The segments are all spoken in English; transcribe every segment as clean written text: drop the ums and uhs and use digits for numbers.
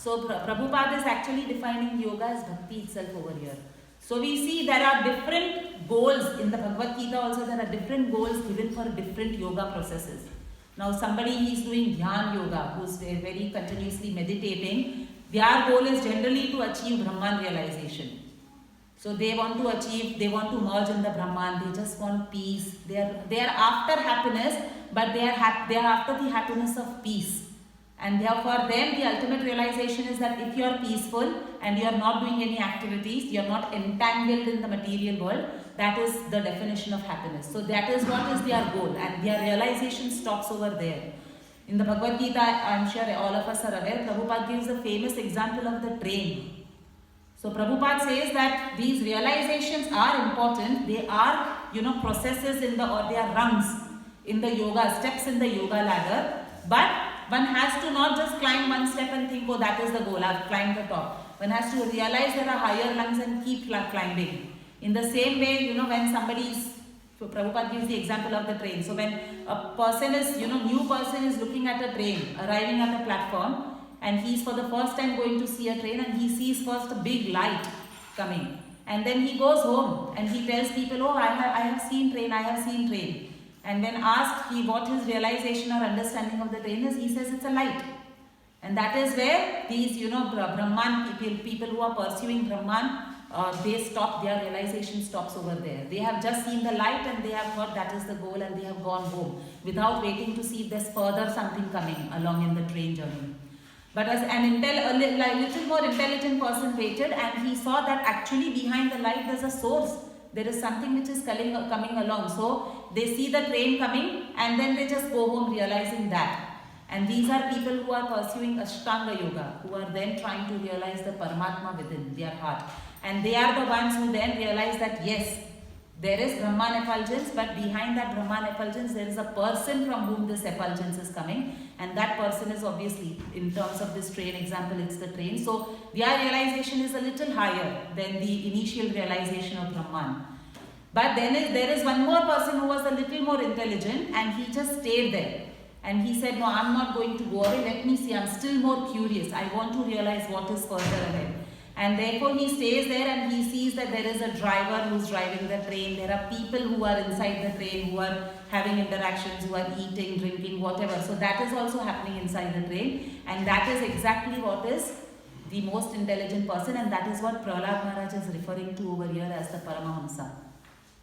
So Prabhupada is actually defining yoga as bhakti itself over here. So we see there are different goals in the Bhagavad Gita also. There are different goals given for different yoga processes. Now somebody is doing Dhyan yoga, who's very continuously meditating, their goal is generally to achieve Brahman realization. So they want to merge in the Brahman, they just want peace. They are after happiness, but they are after the happiness of peace. And therefore them the ultimate realization is that if you are peaceful and you are not doing any activities, you are not entangled in the material world, that is the definition of happiness. So that is what is their goal, and their realization stops over there. In the Bhagavad Gita, I am sure all of us are aware, Prabhupada gives a famous example of the train. So Prabhupada says that these realizations are important. They are, processes or they are rungs in the yoga, steps in the yoga ladder. But one has to not just climb one step and think, oh, that is the goal, I've climbed the top. One has to realize there are higher rungs and keep climbing. In the same way, when somebody is, so Prabhupada gives the example of the train. So when a person is, new person is looking at a train, arriving at a platform, and he's for the first time going to see a train, and he sees first a big light coming. And then he goes home and he tells people, oh, I have seen train. And when asked what his realization or understanding of the train is, he says it's a light. And that is where these, Brahman people who are pursuing Brahman, they stop, their realization stops over there. They have just seen the light and they have thought that is the goal, and they have gone home without waiting to see if there's further something coming along in the train journey. But as a little more intelligent person waited, and he saw that actually behind the light there's a source. There is something which is coming along. So they see the train coming and then they just go home realizing that. And these are people who are pursuing Ashtanga Yoga, who are then trying to realize the Paramatma within their heart. And they are the ones who then realize that yes, there is Brahman effulgence, but behind that Brahman effulgence there is a person from whom this effulgence is coming, and that person is obviously, in terms of this train example, it's the train. So their realization is a little higher than the initial realization of Brahman. But then there is one more person who was a little more intelligent, and he just stayed there. And he said, no, I'm not going to go away, let me see, I'm still more curious, I want to realize what is further ahead. And therefore he stays there and he sees that there is a driver who's driving the train. There are people who are inside the train, who are having interactions, who are eating, drinking, whatever. So that is also happening inside the train. And that is exactly what is the most intelligent person. And that is what Prahlad Maharaj is referring to over here as the Paramahamsa.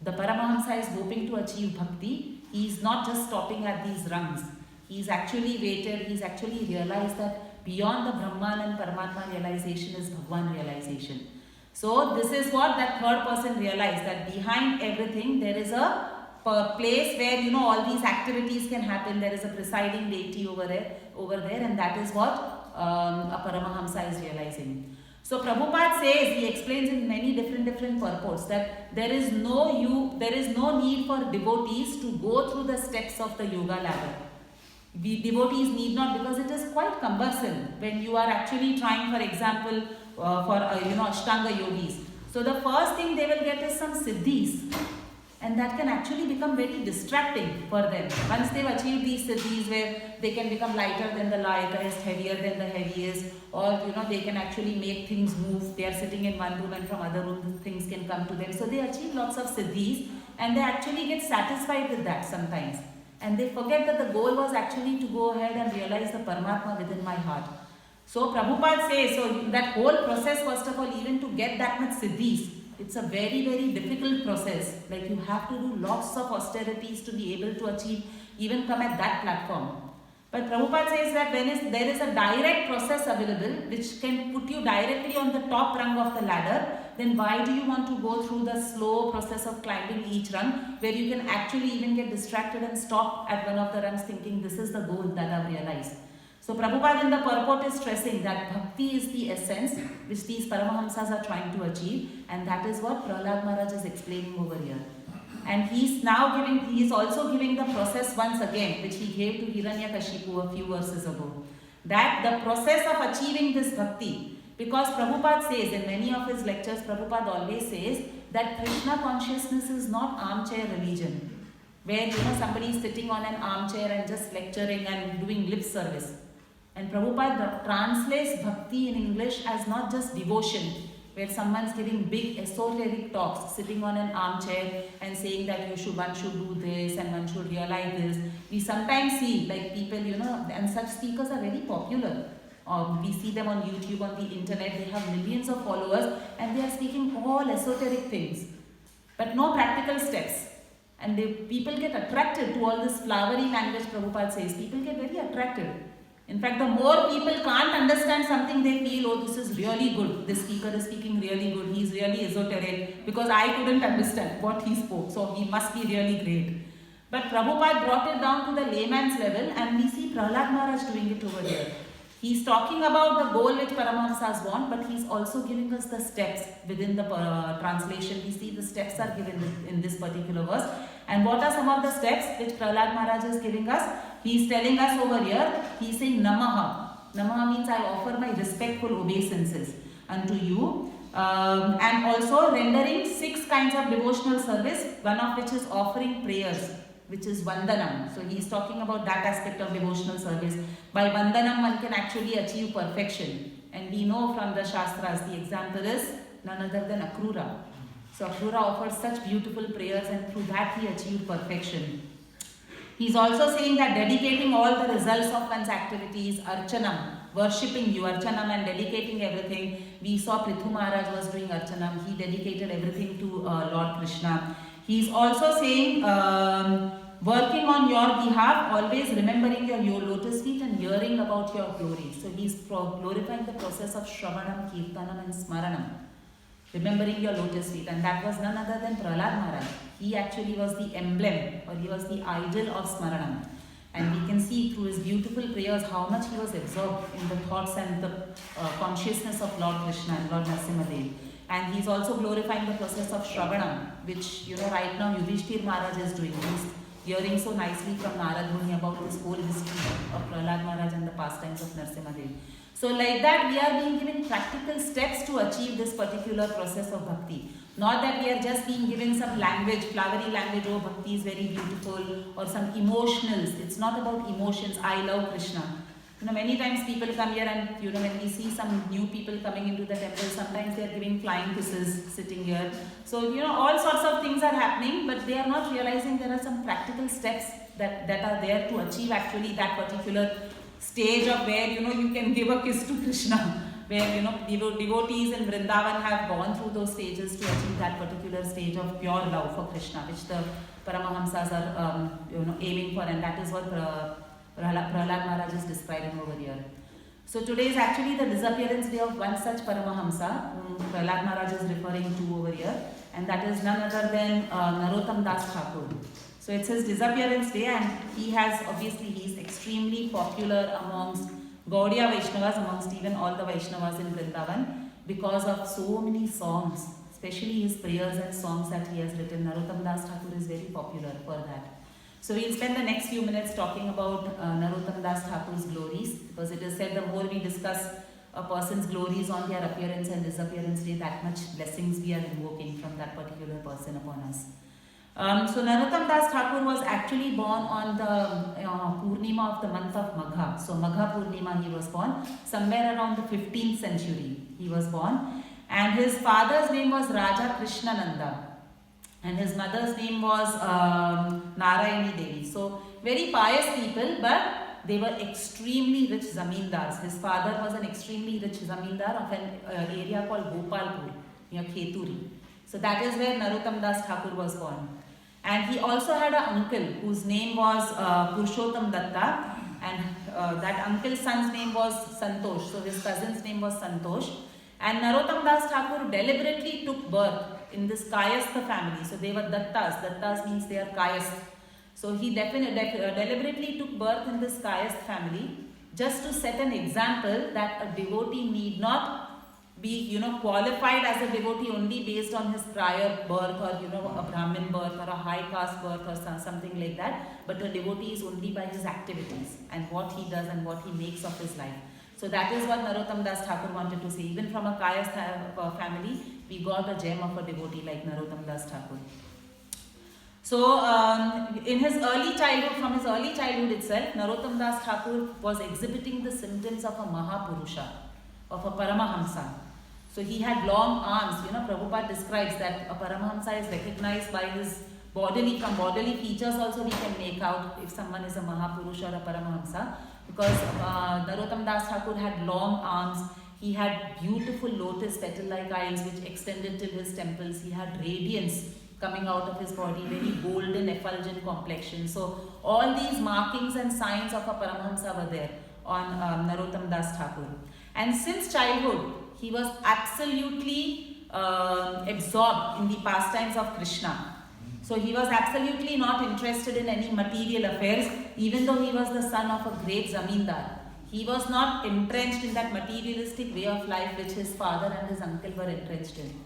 The Paramahamsa is hoping to achieve bhakti. He is not just stopping at these rungs. He is actually waited. He is actually realized that beyond the Brahman and Paramatma realization is Bhagwan realization. So this is what that third person realized, that behind everything there is a place where all these activities can happen. There is a presiding deity over there, and that is what a Paramahamsa is realizing. So Prabhupada says, he explains in many different purports that there is no need for devotees to go through the steps of the yoga ladder. The devotees need not, because it is quite cumbersome when you are actually trying, for example, for Ashtanga yogis. So the first thing they will get is some siddhis, and that can actually become very distracting for them. Once they've achieved these siddhis where they can become lighter than the lightest, heavier than the heaviest, or they can actually make things move. They are sitting in one room and from other room things can come to them. So they achieve lots of siddhis and they actually get satisfied with that sometimes. And they forget that the goal was actually to go ahead and realize the Paramatma within my heart. So Prabhupada says, so that whole process, first of all, even to get that much siddhis, it's a very difficult process. Like you have to do lots of austerities to be able to achieve, even come at that platform. But Prabhupada says that when there is a direct process available which can put you directly on the top rung of the ladder, then why do you want to go through the slow process of climbing each rung where you can actually even get distracted and stop at one of the rungs thinking this is the goal that I've realized. So Prabhupada in the purport is stressing that bhakti is the essence which these Paramahamsas are trying to achieve, and that is what Prahlad Maharaj is explaining over here. And he is also giving the process once again, which he gave to Hiranyakashipu a few verses ago. That the process of achieving this bhakti, because Prabhupada says in many of his lectures, Prabhupada always says that Krishna consciousness is not armchair religion, where somebody is sitting on an armchair and just lecturing and doing lip service. And Prabhupada translates bhakti in English as not just devotion, where someone's giving big esoteric talks, sitting on an armchair and saying that one should do this and one should realize this. We sometimes see like people, and such speakers are very popular. We see them on YouTube, on the internet, they have millions of followers and they are speaking all esoteric things, but no practical steps. And people get attracted to all this flowery language Prabhupada says. People get very attracted. In fact, the more people can't understand something, they feel, oh, this is really good. This speaker is speaking really good. He's really esoteric because I couldn't understand what he spoke. So he must be really great. But Prabhupada brought it down to the layman's level, and we see Prahlad Maharaj doing it over here. He's talking about the goal which Paramahamsas want, but he's also giving us the steps within the translation. We see the steps are given in this particular verse. And what are some of the steps which Prahlad Maharaj is giving us? He's telling us over here, he's saying Namaha. Namaha means I offer my respectful obeisances unto you. And also rendering 6 kinds of devotional service, one of which is offering prayers, which is Vandanam. So he is talking about that aspect of devotional service. By Vandanam one can actually achieve perfection. And we know from the Shastras, the example is none other than Akrura. So Akrura offers such beautiful prayers and through that he achieved perfection. He is also saying that dedicating all the results of one's activities, Archanam, worshipping you, Archanam and dedicating everything. We saw Prithu Maharaj was doing Archanam. He dedicated everything to Lord Krishna. He is also saying, working on your behalf, always remembering your lotus feet and hearing about your glory. So he is glorifying the process of Shravanam, Kirtanam and Smaranam. Remembering your lotus feet, and that was none other than Prahlad Maharaj. He actually was the emblem, or he was the idol of Smaranam. And we can see through his beautiful prayers how much he was absorbed in the thoughts and the consciousness of Lord Krishna and Lord Narasimhadev. And he's also glorifying the process of Shravanam, which right now Yudhishthir Maharaj is doing. He's hearing so nicely from Narad Muni about this whole history of Prahlad Maharaj and the pastimes of Narasimhadev. So like that, we are being given practical steps to achieve this particular process of bhakti. Not that we are just being given some language, flowery language, oh bhakti is very beautiful, or some emotionals. It's not about emotions, I love Krishna. Many times people come here and when we see some new people coming into the temple, sometimes they are giving flying kisses sitting here. So all sorts of things are happening, but they are not realizing there are some practical steps that are there to achieve actually that particular stage of where you can give a kiss to Krishna, where devotees in Vrindavan have gone through those stages to achieve that particular stage of pure love for Krishna, which the Paramahamsas are aiming for, and that is what Prahlad Maharaj is describing over here. So today is actually the disappearance day of one such Paramahamsa whom Prahlad Maharaj is referring to over here, and that is none other than Narottam Das Thakur. So it's his disappearance day, and he is extremely popular amongst Gaudiya Vaishnavas, amongst even all the Vaishnavas in Vrindavan, because of so many songs, especially his prayers and songs that he has written. Narottam Das Thakur is very popular for that. So we'll spend the next few minutes talking about Narottam Das Thakur's glories, because it is said the more we discuss a person's glories on their appearance and disappearance day, that much blessings we are invoking from that particular person upon us. So Narottam Das Thakur was actually born on the Purnima of the month of Magha. So Magha Purnima he was born, somewhere around the 15th century he was born. And his father's name was Raja Krishnananda. And his mother's name was Narayani Devi. So very pious people, but they were extremely rich zamindars. His father was an extremely rich zamindar of an area called Gopalpur near Kheturi. So that is where Narottam Das Thakur was born. And he also had an uncle whose name was Purushottam Datta, and that uncle's son's name was Santosh. So his cousin's name was Santosh. And Narottam Das Thakur deliberately took birth in this Kayastha family. So they were Dattas. Dattas means they are Kayastha. So he deliberately took birth in this Kayastha family just to set an example that a devotee need not be qualified as a devotee only based on his prior birth, or a Brahmin birth or a high caste birth or something like that, but a devotee is only by his activities and what he does and what he makes of his life. So that is what Narottam Das Thakur wanted to say. Even from a Kayastha family, we got a gem of a devotee like Narottam Das Thakur. So, in his early childhood, from his early childhood itself, Narottam Das Thakur was exhibiting the symptoms of a Mahapurusha, of a Paramahamsa. So he had long arms. You know, Prabhupada describes that a Paramahamsa is recognized by his from bodily features also we can make out if someone is a Mahapurusha or a Paramahamsa, because Narottam Das Thakur had long arms. He had beautiful lotus petal-like eyes which extended till his temples. He had radiance coming out of his body, very golden, effulgent complexion. So all these markings and signs of a Paramahamsa were there on Narottam Das Thakur. And since childhood, he was absolutely absorbed in the pastimes of Krishna. So he was absolutely not interested in any material affairs, even though he was the son of a great zamindar. He was not entrenched in that materialistic way of life which his father and his uncle were entrenched in.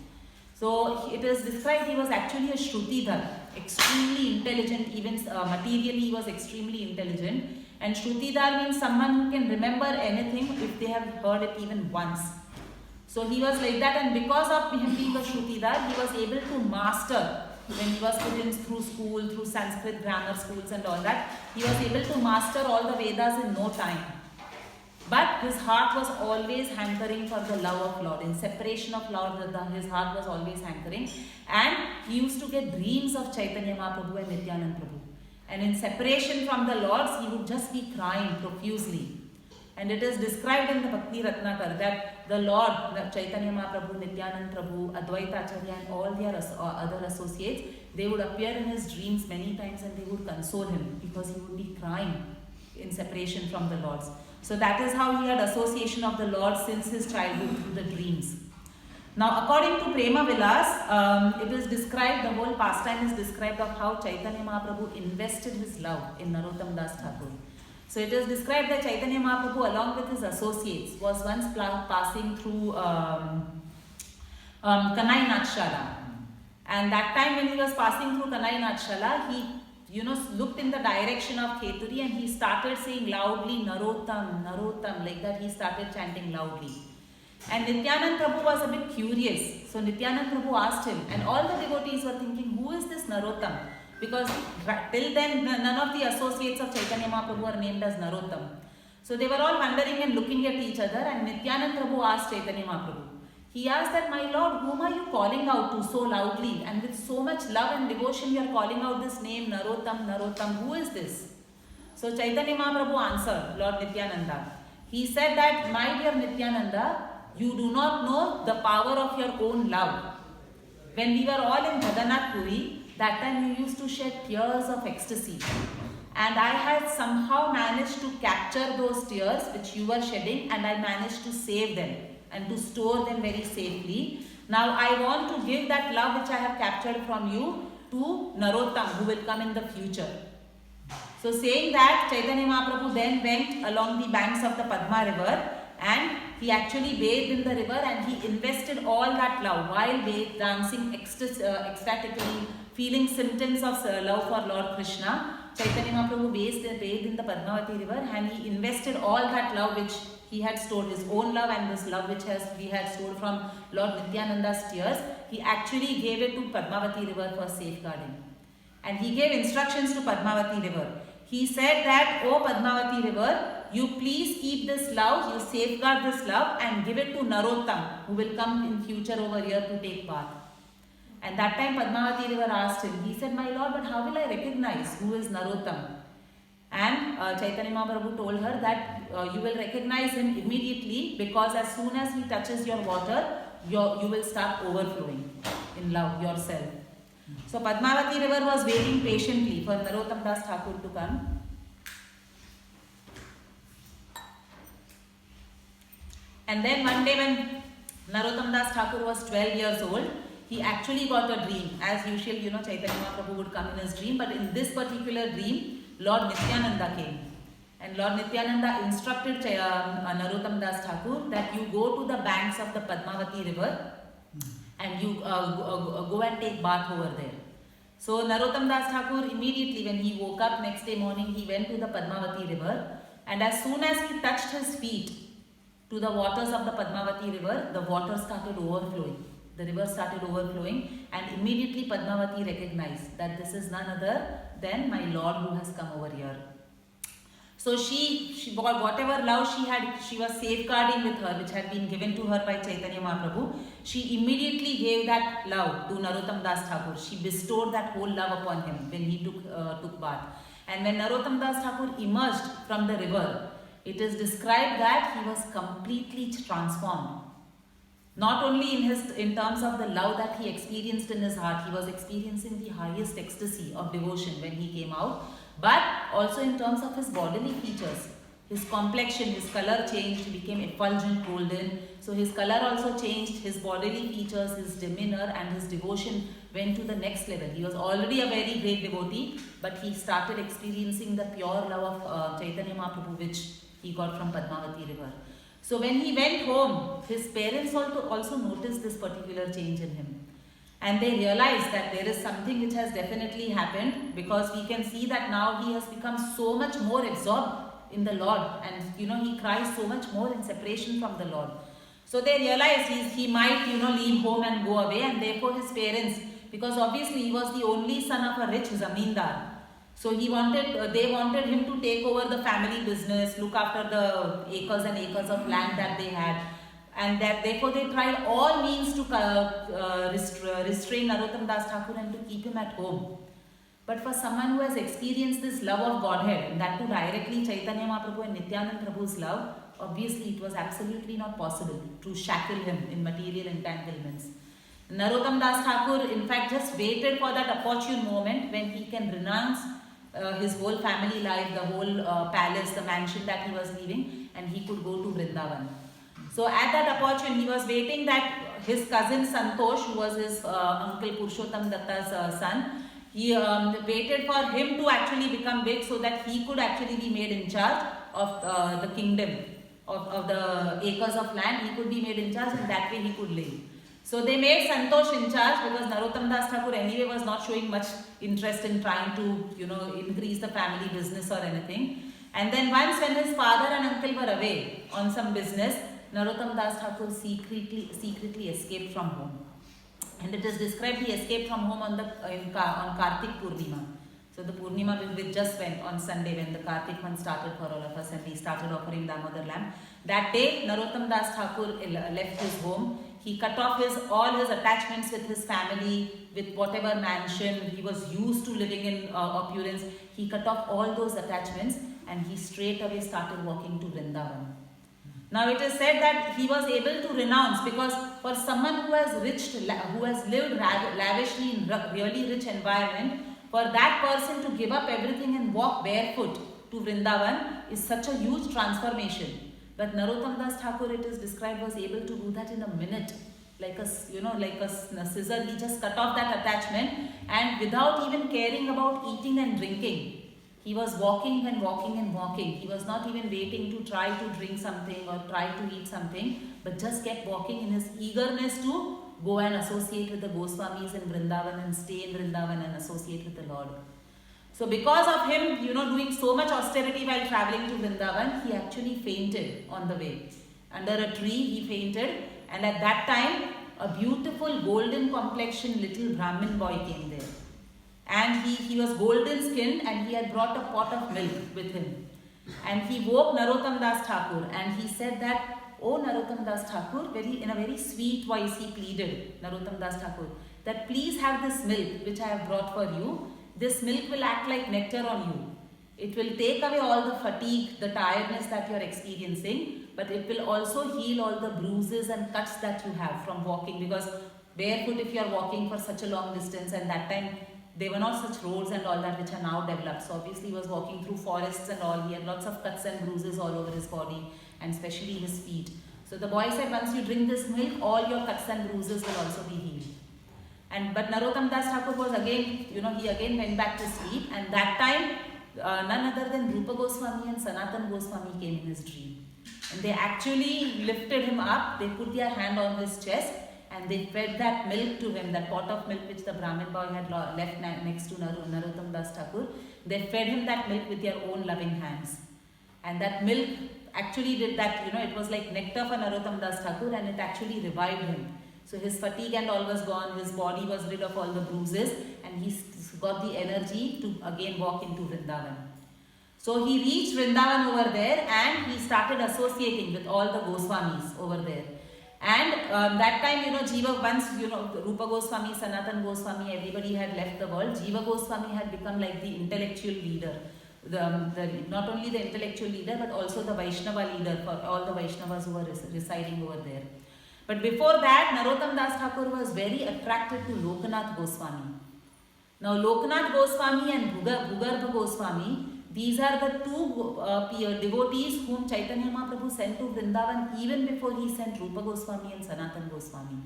So it is described he was actually a Shrutidhar, extremely intelligent, even materially he was extremely intelligent. And Shrutidhar means someone who can remember anything if they have heard it even once. So he was like that, and because of him being a Shrutidhar, he was able to master. When he was put in through school, through Sanskrit grammar schools and all that, he was able to master all the Vedas in no time. But his heart was always hankering for the love of Lord. In separation of Lord, his heart was always hankering. And he used to get dreams of Chaitanya Mahaprabhu and Nityanand Prabhu. And in separation from the Lords, he would just be crying profusely. And it is described in the Bhakti Ratnakar that the Lord, Chaitanya Mahaprabhu, Nityanand Prabhu, Advaita Acharya and all their other associates, they would appear in his dreams many times and they would console him because he would be crying in separation from the Lords. So that is how he had association of the Lord since his childhood through the dreams. Now according to Prema Vilas, it is described, the whole pastime is described of how Chaitanya Mahaprabhu invested his love in Narottam Das Thakur. So it is described that Chaitanya Mahaprabhu along with his associates was once passing through Kanai Nathshala. And that time when he was passing through Kanai Nathshala, he looked in the direction of Kheturi and he started saying loudly, Narottam, Narottam, like that he started chanting loudly. And Nityanand Prabhu was a bit curious. So Nityanand Prabhu asked him, and all the devotees were thinking, who is this Narottam? Because till then, none of the associates of Chaitanya Mahaprabhu were named as Narottam. So they were all wondering and looking at each other, and Nityanand Prabhu asked Chaitanya Mahaprabhu. He asked that, my Lord, whom are you calling out to so loudly? And with so much love and devotion, you are calling out this name, Narottam, Narottam. Who is this? So Chaitanya Mahaprabhu answered, Lord Nityananda. He said that, my dear Nityananda, you do not know the power of your own love. When we were all in Jagannath Puri, that time you used to shed tears of ecstasy. And I had somehow managed to capture those tears which you were shedding, and I managed to save them and to store them very safely. Now I want to give that love which I have captured from you to Narottam, who will come in the future. So saying that, Chaitanya Mahaprabhu then went along the banks of the Padma river and he actually bathed in the river and he invested all that love while dancing ecstatically, feeling symptoms of love for Lord Krishna. Chaitanya Mahaprabhu bathed in the Padmavati river and he invested all that love which he had stored, his own love and this love which we had stored from Lord Nityananda's tears. He actually gave it to Padmavati river for safeguarding. And he gave instructions to Padmavati river. He said that, O Padmavati river, you please keep this love, you safeguard this love and give it to Narottam, who will come in future over here to take part. And that time Padmavati river asked him, he said, my Lord, but how will I recognize who is Narottam? And Chaitanya Mahaprabhu told her that you will recognize him immediately because as soon as he touches your water, you will start overflowing in love yourself. So Padmavati river was waiting patiently for Narottam Das Thakur to come. And then one day when Narottam Das Thakur was 12 years old, he actually got a dream. As usual, Chaitanya Mahaprabhu would come in his dream, but in this particular dream, Lord Nityananda came. And Lord Nityananda instructed Narottam Das Thakur that you go to the banks of the Padmavati river and you go and take bath over there. So Narottam Das Thakur immediately when he woke up next day morning, he went to the Padmavati river and as soon as he touched his feet to the waters of the Padmavati river, the water started overflowing. The river started overflowing, and immediately Padmavati recognized that this is none other than my Lord who has come over here. So she whatever love she was safeguarding with her, which had been given to her by Chaitanya Mahaprabhu, she immediately gave that love to Narottam Das Thakur. She bestowed that whole love upon him when he took bath. And when Narottam Das Thakur emerged from the river, it is described that he was completely transformed. Not only in terms of the love that he experienced in his heart, he was experiencing the highest ecstasy of devotion when he came out, but also in terms of his bodily features. His complexion, his color changed, he became effulgent golden. So his color also changed, his bodily features, his demeanor and his devotion went to the next level. He was already a very great devotee, but he started experiencing the pure love of Chaitanya Mahaprabhu, which he got from Padmavati river. So when he went home, his parents also noticed this particular change in him. And they realized that there is something which has definitely happened, because we can see that now he has become so much more absorbed in the Lord, and he cries so much more in separation from the Lord. So they realized he might leave home and go away, and therefore his parents, because obviously he was the only son of a rich zamindar, so they wanted him to take over the family business, look after the acres and acres of land that they had, and that therefore they tried all means to restrain Narottam Das Thakur and to keep him at home. But for someone who has experienced this love of Godhead, and that too directly Chaitanya Mahaprabhu and Nityanand Prabhu's love, obviously it was absolutely not possible to shackle him in material entanglements. Narottam Das Thakur in fact just waited for that opportune moment when he can renounce his whole family life, the whole palace, the mansion that he was leaving, and he could go to Vrindavan. So at that opportune, he was waiting that his cousin Santosh, who was his uncle Purushottam Datta's son, he waited for him to actually become big so that he could actually be made in charge of the kingdom, of the acres of land. He could be made in charge, and that way he could live. So they made Santosh in charge, because Narottam Das Thakur anyway was not showing much interest in trying to increase the family business or anything. And then once when his father and uncle were away on some business, Narottam Das Thakur secretly escaped from home. And it is described he escaped from home on Kartik Purnima. So the Purnima which just went on Sunday, when the Kartik one started for all of us and we started offering Damodar lamb. That day Narottam Das Thakur left his home. He cut off all his attachments with his family, with whatever mansion he was used to living in opulence. He cut off all those attachments and he straight away started walking to Vrindavan. Now it is said that he was able to renounce, because for someone who has lived lavishly in really rich environment, for that person to give up everything and walk barefoot to Vrindavan is such a huge transformation. But Narottam Das Thakur, it is described, was able to do that in a minute. Like a scissor, he just cut off that attachment, and without even caring about eating and drinking, he was walking and walking and walking. He was not even waiting to try to drink something or try to eat something, but just kept walking in his eagerness to go and associate with the Goswamis in Vrindavan and stay in Vrindavan and associate with the Lord. So because of him, doing so much austerity while traveling to Vrindavan, he actually fainted on the way. Under a tree he fainted, and at that time a beautiful golden complexioned little Brahmin boy came there. And he was golden skinned, and he had brought a pot of milk with him. And he woke Narottam Das Thakur and he said that, "Oh Narottam Das Thakur," in a very sweet voice he pleaded, Narottam Das Thakur, that please have this milk which I have brought for you. This milk will act like nectar on you. It will take away all the fatigue, the tiredness that you are experiencing, but it will also heal all the bruises and cuts that you have from walking, because barefoot if you are walking for such a long distance, and that time there were not such roads and all that which are now developed. So obviously he was walking through forests and all. He had lots of cuts and bruises all over his body, and especially his feet. So the boy said, once you drink this milk, all your cuts and bruises will also be healed. But Narottam Das Thakur was again, he again went back to sleep, and that time none other than Rupa Goswami and Sanatan Goswami came in his dream. And they actually lifted him up, they put their hand on his chest, and they fed that milk to him, that pot of milk which the Brahmin boy had left next to Narottam Das Thakur. They fed him that milk with their own loving hands. And that milk actually did that, it was like nectar for Narottam Das Thakur, and it actually revived him. So his fatigue and all was gone, his body was rid of all the bruises, and he got the energy to again walk into Vrindavan. So he reached Vrindavan over there and he started associating with all the Goswamis over there. And that time, Jiva, once, Rupa Goswami, Sanatan Goswami, everybody had left the world. Jiva Goswami had become like the intellectual leader. Not only the intellectual leader, but also the Vaishnava leader for all the Vaishnavas who were residing over there. But before that, Narottam Das Thakur was very attracted to Lokanath Goswami. Now, Lokanath Goswami and Bhugarbha Goswami, these are the two devotees whom Chaitanya Mahaprabhu sent to Vrindavan even before he sent Rupa Goswami and Sanatan Goswami.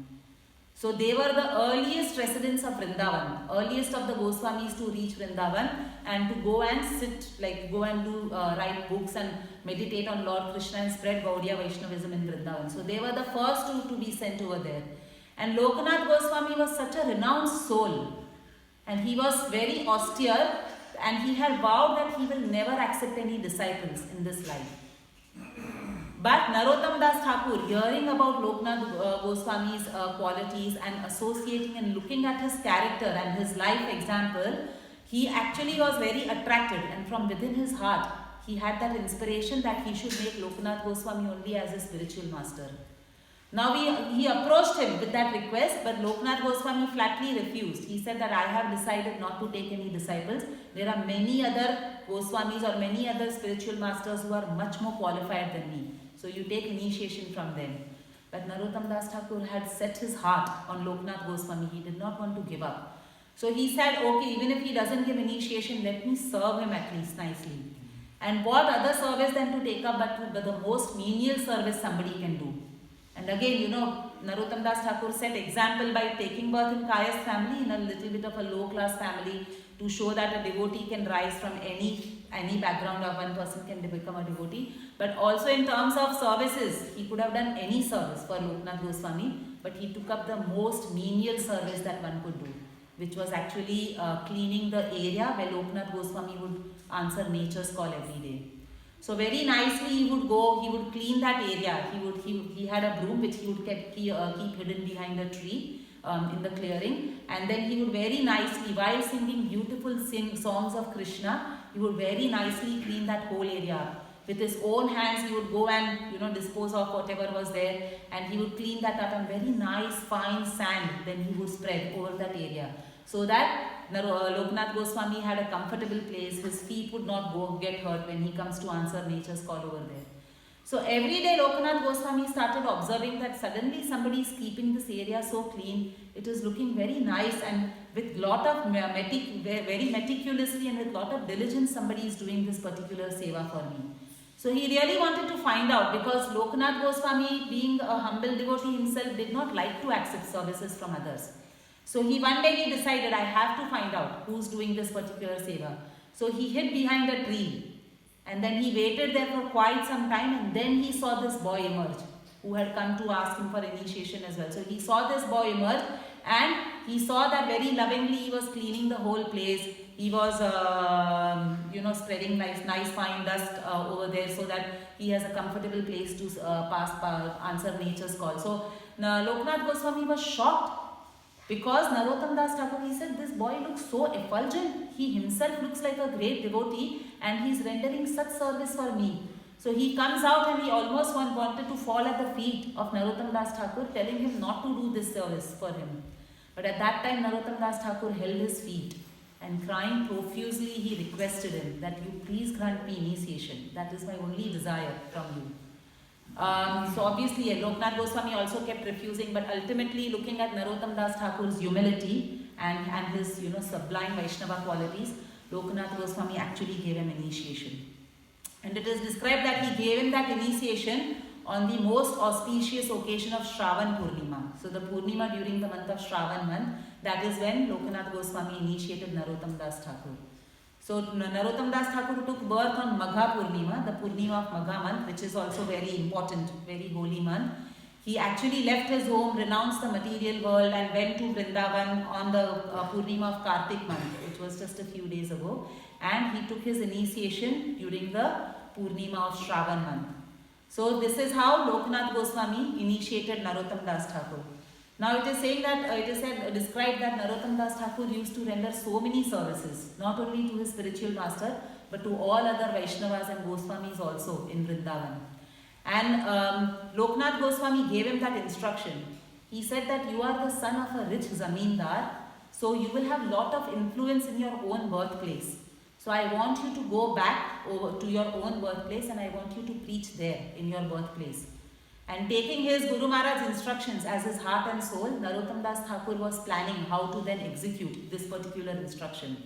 So they were the earliest residents of Vrindavan, earliest of the Goswamis to reach Vrindavan and to go and sit, go and do write books and meditate on Lord Krishna and spread Gaudiya Vaishnavism in Vrindavan. So they were the first two to be sent over there. And Lokanath Goswami was such a renowned soul, and he was very austere, and he had vowed that he will never accept any disciples in this life. But Narottam Das Thakur, hearing about Lokanath Goswami's qualities and associating and looking at his character and his life example, he actually was very attracted, and from within his heart, he had that inspiration that he should make Lokanath Goswami only as a spiritual master. Now he approached him with that request, but Lokanath Goswami flatly refused. He said that I have decided not to take any disciples. There are many other Goswamis or many other spiritual masters who are much more qualified than me. So you take initiation from them. But Narottam Das Thakur had set his heart on Lokanath Goswami. He did not want to give up. So he said, okay, even if he doesn't give initiation, let me serve him at least nicely. And what other service than to take up but the most menial service somebody can do. And again, Narottam Das Thakur set example by taking birth in Kaya's family, in a little bit of a low class family, to show that a devotee can rise from any background of one person can become a devotee. But also in terms of services, he could have done any service for Lokanath Goswami, but he took up the most menial service that one could do, which was actually cleaning the area where Lokanath Goswami would answer nature's call every day. So very nicely he would go, he would clean that area. He had a broom which he would keep hidden behind a tree in the clearing, and then he would very nicely, while singing beautiful songs of Krishna, he would very nicely clean that whole area. With his own hands he would go and dispose of whatever was there, and he would clean that up, and very nice fine sand then he would spread over that area, so that Lokanath Goswami had a comfortable place. His feet would not get hurt when he comes to answer nature's call over there. So every day Lokanath Goswami started observing that suddenly somebody is keeping this area so clean. It is looking very nice, and with lot of very meticulously and with lot of diligence somebody is doing this particular seva for me. So he really wanted to find out, because Lokanath Goswami, being a humble devotee himself, did not like to accept services from others. So one day he decided, I have to find out who's doing this particular seva. So he hid behind a tree, and then he waited there for quite some time, and then he saw this boy emerge who had come to ask him for initiation as well. So he saw this boy emerge, and he saw that very lovingly he was cleaning the whole place. He was spreading nice fine dust over there, so that he has a comfortable place to answer nature's call. So Lokanath Goswami was shocked, because Narottam Das Thakur, he said, this boy looks so effulgent. He himself looks like a great devotee, and he is rendering such service for me. So he comes out, and he almost wanted to fall at the feet of Narottam Das Thakur, telling him not to do this service for him. But at that time, Narottam Das Thakur held his feet, and crying profusely, he requested him that you please grant me initiation. That is my only desire from you. So obviously Lokanath Goswami also kept refusing, but ultimately, looking at Narottam Das Thakur's humility and his sublime Vaishnava qualities, Lokanath Goswami actually gave him initiation. And it is described that he gave him that initiation on the most auspicious occasion of Shravan Purnima. So the Purnima during the month of Shravan month, that is when Lokanath Goswami initiated Narottam Das Thakur. So Narottam Das Thakur took birth on Magha Purnima, the Purnima of Magha month, which is also very important, very holy month. He actually left his home, renounced the material world, and went to Vrindavan on the Purnima of Kartik month, which was just a few days ago. And he took his initiation during the Purnima of Shravan month. So this is how Lokanath Goswami initiated Narottam Das Thakur. Now it is saying that, it is said, described that Narottam Das Thakur used to render so many services, not only to his spiritual master, but to all other Vaishnavas and Goswamis also in Vrindavan. And Loknath Goswami gave him that instruction. He said that you are the son of a rich zamindar, so you will have lot of influence in your own birthplace. So I want you to go back over to your own birthplace and I want you to preach there in your birthplace. And taking his Guru Maharaj's instructions as his heart and soul, Narottam Das Thakur was planning how to then execute this particular instruction.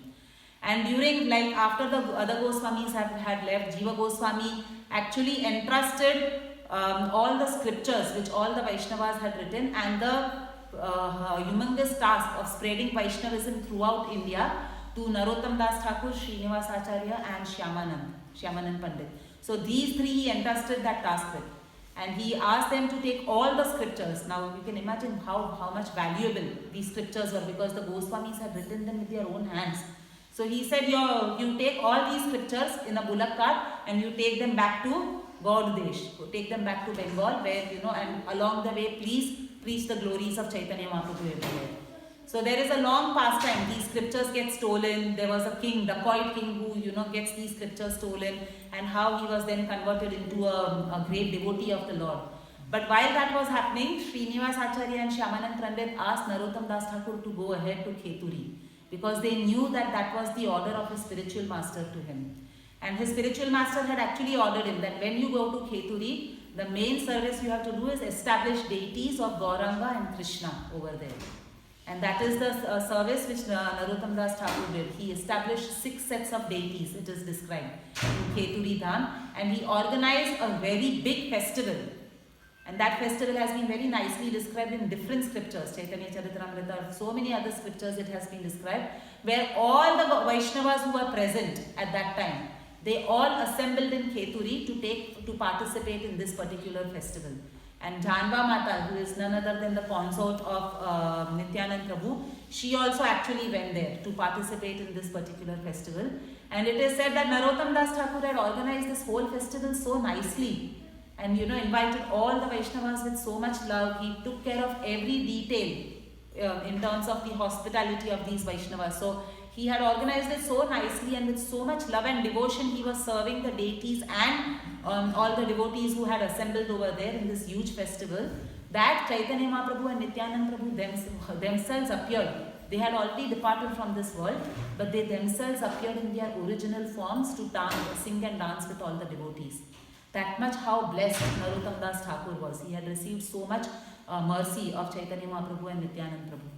And during, like after the other Goswamis had left, Jiva Goswami actually entrusted all the scriptures which all the Vaishnavas had written and the humongous task of spreading Vaishnavism throughout India to Narottam Das Thakur, Srinivas Acharya and Shyamanand Pandit. So these three he entrusted that task with. And he asked them to take all the scriptures. Now you can imagine how much valuable these scriptures were, because the Goswamis had written them with their own hands. So he said, you take all these scriptures in a bullock cart and you take them back to Gaudadesh. Take them back to Bengal, where, and along the way, please preach the glories of Chaitanya Mahaprabhu everywhere. So there is a long pastime. These scriptures get stolen. There was a king, dacoit king, who gets these scriptures stolen, and how he was then converted into a great devotee of the Lord. But while that was happening, Srinivas Acharya and Shyamanand Pandit asked Narottam Das Thakur to go ahead to Kheturi, because they knew that that was the order of his spiritual master to him. And his spiritual master had actually ordered him that when you go to Kheturi, the main service you have to do is establish deities of Gauranga and Krishna over there. And that is the service which Narottam Das Thakur did. He established 6 sets of deities, it is described, in Kheturi Dham, and he organized a very big festival. And that festival has been very nicely described in different scriptures, Chaitanya Charitamrita, so many other scriptures it has been described, where all the Vaishnavas who were present at that time, they all assembled in Kheturi to participate in this particular festival. And Janva Mata, who is none other than the consort of Nityanand Prabhu, she also actually went there to participate in this particular festival. And it is said that Narottam Das Thakur had organized this whole festival so nicely, and invited all the Vaishnavas with so much love. He took care of every detail in terms of the hospitality of these Vaishnavas. So he had organized it so nicely, and with so much love and devotion he was serving the deities and all the devotees who had assembled over there in this huge festival, that Chaitanya Mahaprabhu and Nityanand Prabhu themselves appeared. They had already departed from this world, but they themselves appeared in their original forms to sing and dance with all the devotees. That much how blessed Narottam Das Thakur was. He had received so much mercy of Chaitanya Mahaprabhu and Nityanand Prabhu.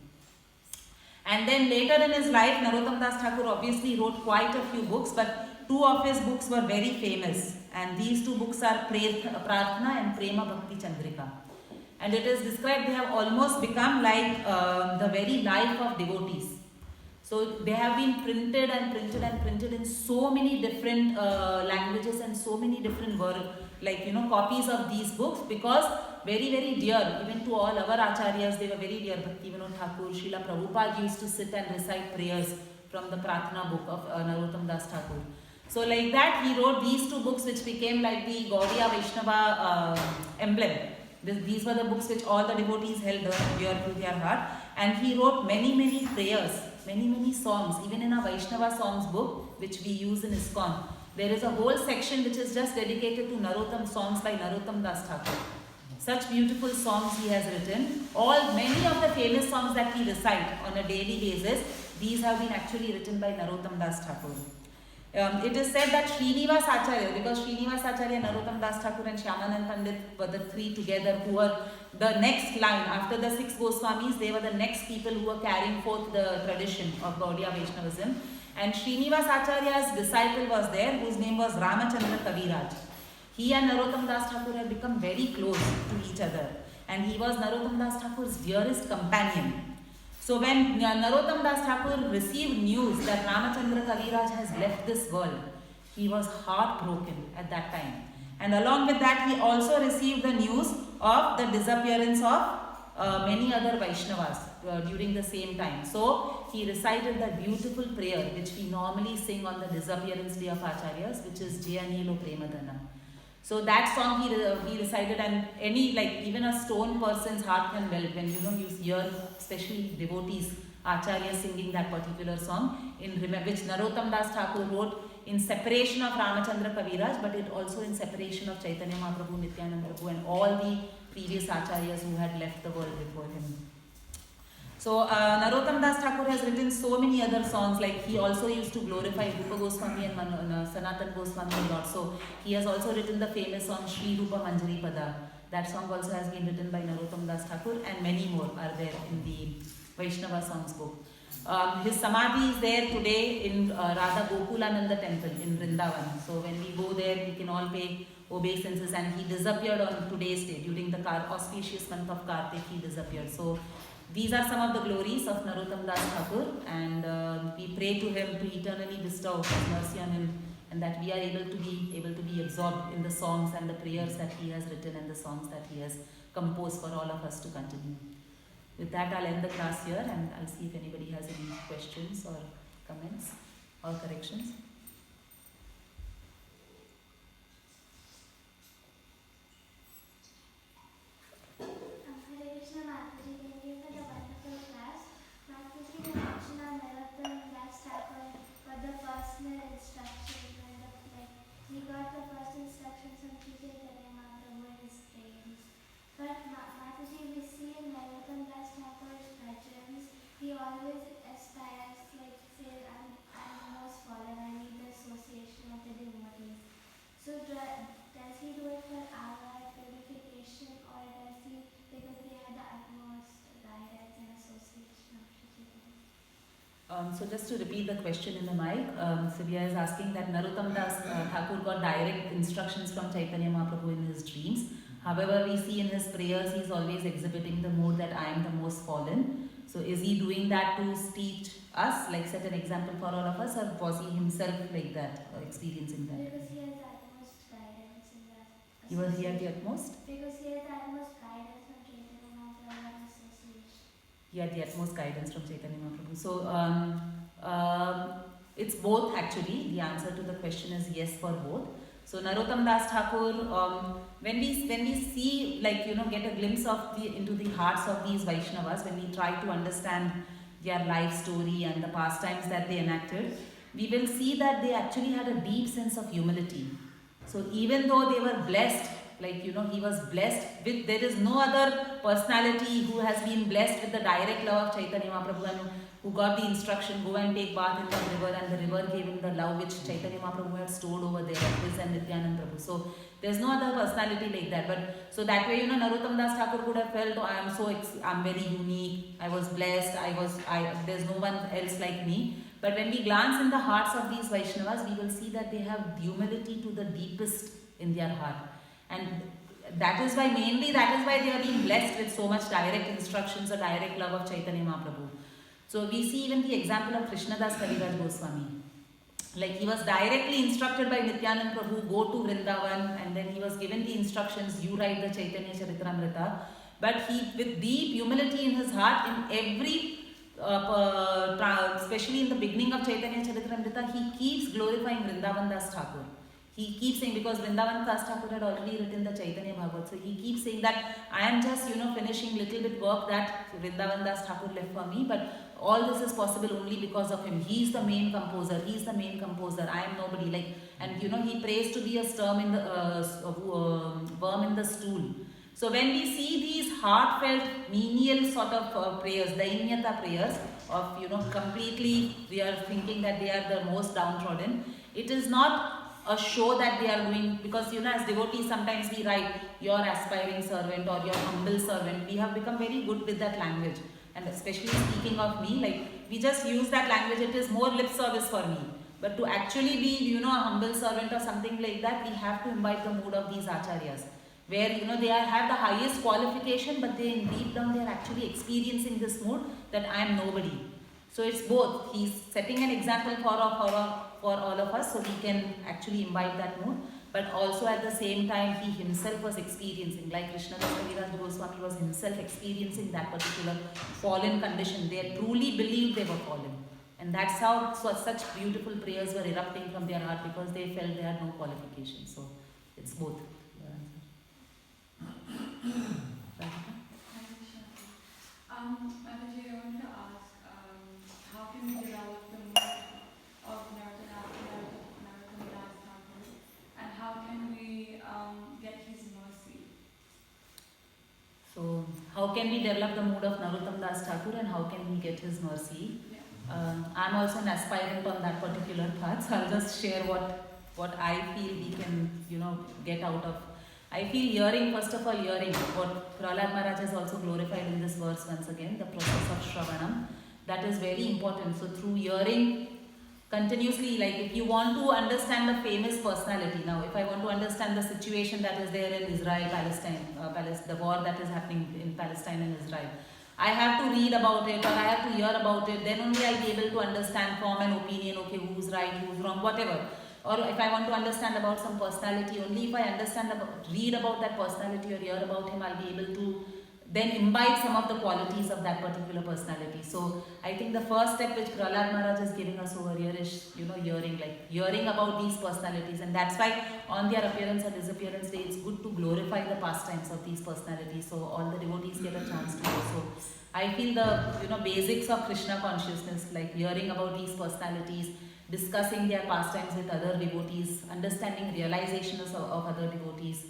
And then later in his life, Narottam Das Thakur obviously wrote quite a few books, but 2 of his books were very famous. And these 2 books are Prarthana and Prema Bhakti Chandrika. And it is described they have almost become like the very life of devotees. So they have been printed and printed and printed in so many different languages and so many different copies of these books, because very, very dear, even to all our acharyas, they were very dear. Bhaktivinoda Thakur, Srila Prabhupada used to sit and recite prayers from the Prarthana book of Narottam Das Thakur. So like that, he wrote these 2 books which became like the Gaudiya Vaishnava emblem. These were the books which all the devotees held dear to their heart. And he wrote many, many prayers, many, many songs. Even in a Vaishnava songs book, which we use in ISKCON, there is a whole section which is just dedicated to Narottam songs by Narottam Das Thakur. Such beautiful songs he has written. Many of the famous songs that he recites on a daily basis, these have been actually written by Narottam Das Thakur. It is said that Srinivas Acharya, because Srinivas Acharya, Narottam Das Thakur and Shyamanand Pandit were the 3 together who were the next line. After the 6 Goswamis, they were the next people who were carrying forth the tradition of Gaudiya Vaishnavism. And Srinivas Acharya's disciple was there, whose name was Ramachandra Kaviraj. He and Narottam Das Thakur had become very close to each other, and he was Narottam Das Thakur's dearest companion. So when Narottam Das Thakur received news that Ramachandra Kaviraj has left this world, he was heartbroken at that time. And along with that, he also received the news of the disappearance of many other Vaishnavas during the same time. So he recited that beautiful prayer which we normally sing on the disappearance day of Acharyas, which is Jayanilo Premadana. So that song he recited, and any, like, even a stone person's heart can melt when you hear, especially devotees, Acharya singing that particular song, which Narottam Das Thakur wrote in separation of Ramachandra Kaviraj, but it also in separation of Chaitanya Mahaprabhu, Nityananda Prabhu, and all the previous Acharyas who had left the world before him. So Narottam Das Thakur has written so many other songs, like he also used to glorify Rupa Goswami and Sanatan Goswami a lot. So he has also written the famous song Shri Rupa Manjari Pada. That song also has been written by Narottam Das Thakur, and many more are there in the Vaishnava songs book. His samadhi is there today in Radha Gokulananda temple in Vrindavan. So when we go there, we can all pay obeisances, and he disappeared on today's day. During the auspicious month of Kartik, he disappeared. So these are some of the glories of Narottam Das Thakur, and we pray to him to eternally bestow his mercy on him, and that we are able to be absorbed in the songs and the prayers that he has written and the songs that he has composed for all of us to continue. With that, I'll end the class here, and I'll see if anybody has any questions or comments or corrections. So just to repeat the question in the mic, Sivya is asking that Narottam Das Thakur got direct instructions from Chaitanya Mahaprabhu in his dreams. However, we see in his prayers he is always exhibiting the mood that I am the most fallen. So is he doing that to teach us, like set an example for all of us, or was he himself like that, or experiencing that? Because he has the utmost guidance in that. He was here the utmost? Because he has the utmost guidance from Chaitanya Mahaprabhu and association. He had the utmost guidance from Chaitanya Mahaprabhu. So it's both actually. The answer to the question is yes for both. So Narottam Das Thakur, when we see, like, get a glimpse of into the hearts of these Vaishnavas, when we try to understand their life story and the pastimes that they enacted, we will see that they actually had a deep sense of humility. So even though they were blessed, like, he was blessed with, there is no other personality who has been blessed with the direct love of Chaitanya Mahaprabhu, and who got the instruction, go and take bath in the river, and the river gave him the love which Chaitanya Mahaprabhu had stored over there, his and Nityananda Prabhu. So there's no other personality like that. But so that way, Narottam Das Thakur could have felt, oh, I'm very unique, I was blessed, there's no one else like me. But when we glance in the hearts of these Vaishnavas, we will see that they have humility to the deepest in their heart. And that is why they are being blessed with so much direct instructions or direct love of Chaitanya Mahaprabhu. So we see even the example of Krishnadas Kaviraj Goswami. Like, he was directly instructed by Nityananda Prabhu, go to Vrindavan, and then he was given the instructions, you write the Chaitanya Charitamrita. But he, with deep humility in his heart, in every, especially in the beginning of Chaitanya Charitamrita, he keeps glorifying Vrindavan Das Thakur. He keeps saying, because Vrindavan Das Thakur had already written the Chaitanya Bhagavat, so he keeps saying that I am just, finishing little bit work that Vrindavan Das Thakur left for me, but all this is possible only because of him. He is the main composer. I am nobody. And he prays to be a worm in the stool. So when we see these heartfelt, menial sort of prayers, Dainyata prayers of, completely, we are thinking that they are the most downtrodden. It is not a show that they are doing, because as devotees sometimes we write your aspiring servant or your humble servant. We have become very good with that language, and especially speaking of me, we just use that language. It is more lip service for me, but to actually be a humble servant or something like that, we have to imbibe the mood of these acharyas, where they have the highest qualification, but they deep down they are actually experiencing this mood that I am nobody. So it's both. He's setting an example for all of us, so we can actually imbibe that mood. But also at the same time, he himself was experiencing, like Krishnadas Kaviraj Goswami was himself experiencing that particular fallen condition. They truly believed they were fallen. And that's how such beautiful prayers were erupting from their heart, because they felt they had no qualification. So it's both. Radhika? Mataji, I wanted to ask, how can we develop the mood of Narottam Das Thakur, and how can we get his mercy? So, how can we develop the mood of Narottam Das Thakur and how can we get his mercy? I'm also an aspirant on that particular path, so I'll just share what I feel we can, get out of. I feel hearing, first of all, what Prahlad Maharaj has also glorified in this verse once again, the process of Shravanam. That is very important. So through hearing, continuously, like if you want to understand the famous personality, now if I want to understand the situation that is there in Israel, Palestine, the war that is happening in Palestine and Israel, I have to read about it or I have to hear about it, then only I'll be able to understand, form an opinion, okay, who's right, who's wrong, whatever. Or if I want to understand about some personality, only if I read about that personality or hear about him, I'll be able to then imbibe some of the qualities of that particular personality. So I think the first step which Prahlad Maharaj is giving us over here is, hearing about these personalities. And that's why on their appearance or disappearance day, it's good to glorify the pastimes of these personalities. So all the devotees get a chance to do so. I feel the, basics of Krishna consciousness, like hearing about these personalities, discussing their pastimes with other devotees, understanding realizations of other devotees,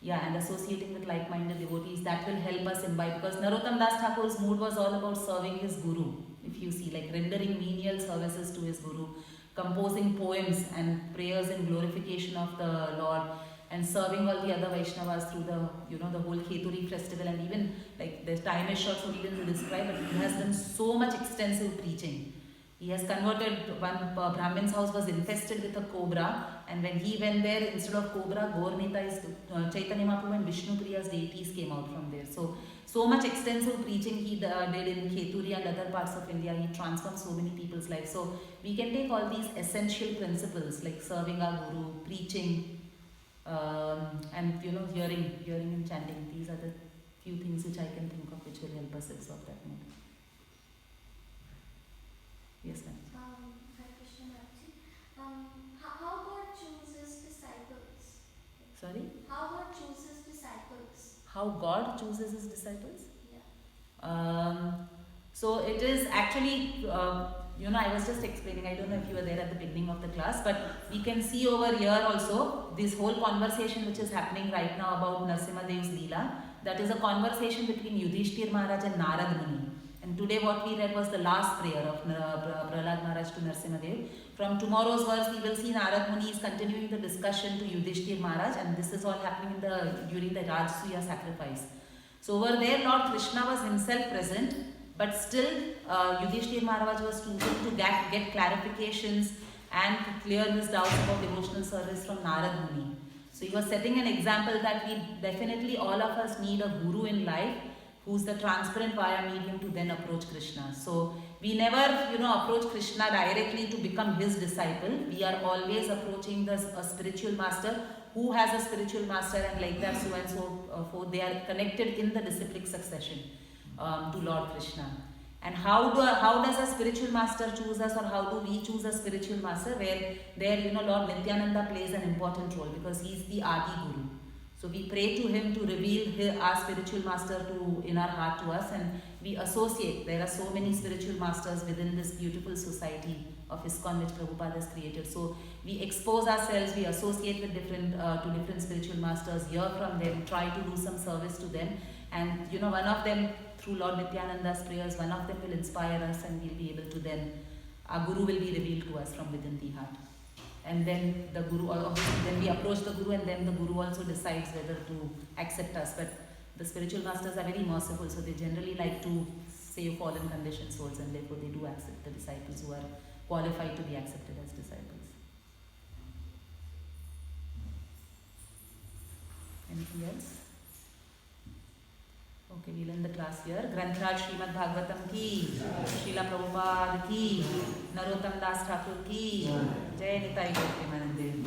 and associating with like-minded devotees, that will help us imbibe. Because Narottam Das Thakur's mood was all about serving his guru, if you see, like rendering menial services to his guru, composing poems and prayers in glorification of the Lord, and serving all the other Vaishnavas through the, the whole Kheturi festival. And even, like, the time is short, so even to describe, but he has done so much extensive preaching. He has converted, one Brahmin's house was infested with a cobra, and when he went there, instead of cobra, Gaur-Nita's, Chaitanya Mahaprabhu and Vishnu Priya's deities came out from there. So much extensive preaching he did in Kheturi and other parts of India. He transformed so many people's lives. So we can take all these essential principles like serving our guru, preaching, and hearing and chanting. These are the few things which I can think of which will help us absorb that mood. Yes, ma'am. Hare Krishna Mataji. How God chooses disciples? Sorry? How God chooses disciples? How God chooses his disciples? Yeah. So it is actually, I was just explaining, I don't know if you were there at the beginning of the class, but we can see over here also this whole conversation which is happening right now about Narasimha-Dev's Leela. That is a conversation between Yudhishthir Maharaj and Narad Muni. And today what we read was the last prayer of Prahlad Maharaj to Narasimha-Dev. From tomorrow's verse we will see Narad Muni is continuing the discussion to Yudhishthir Maharaj, and this is all happening during the Rajasuya sacrifice. So over there Lord Krishna was himself present, but still Yudhishthir Maharaj was choosing to get clarifications and to clear his doubts about devotional service from Narad Muni. So he was setting an example that we definitely, all of us, need a guru in life who's the transparent via medium to then approach Krishna. So we never, approach Krishna directly to become his disciple. We are always approaching a spiritual master who has a spiritual master, and like that, so and so forth. They are connected in the disciplic succession to Lord Krishna. And how does a spiritual master choose us, or how do we choose a spiritual master? Where there, Lord Nityananda plays an important role because he is the Adi Guru. So we pray to him to reveal our spiritual master in our heart to us, and we associate. There are so many spiritual masters within this beautiful society of ISKCON which Prabhupada has created. So we expose ourselves, we associate with different spiritual masters, hear from them, try to do some service to them. And one of them, through Lord Nityananda's prayers, one of them will inspire us, and we'll be able to then, our Guru will be revealed to us from within the heart. And then the Guru, obviously then we approach the Guru, and then the Guru also decides whether to accept us. But the spiritual masters are very merciful, so they generally like to save fallen conditioned souls, and therefore they do accept the disciples who are qualified to be accepted as disciples. Anything else? Okay, we'll end the class here. Grantraj Srimad Bhagavatam ki, Srila Prabhupada ki, Narottam Das Thakur ki, Jai Nitai Gaur Premanande.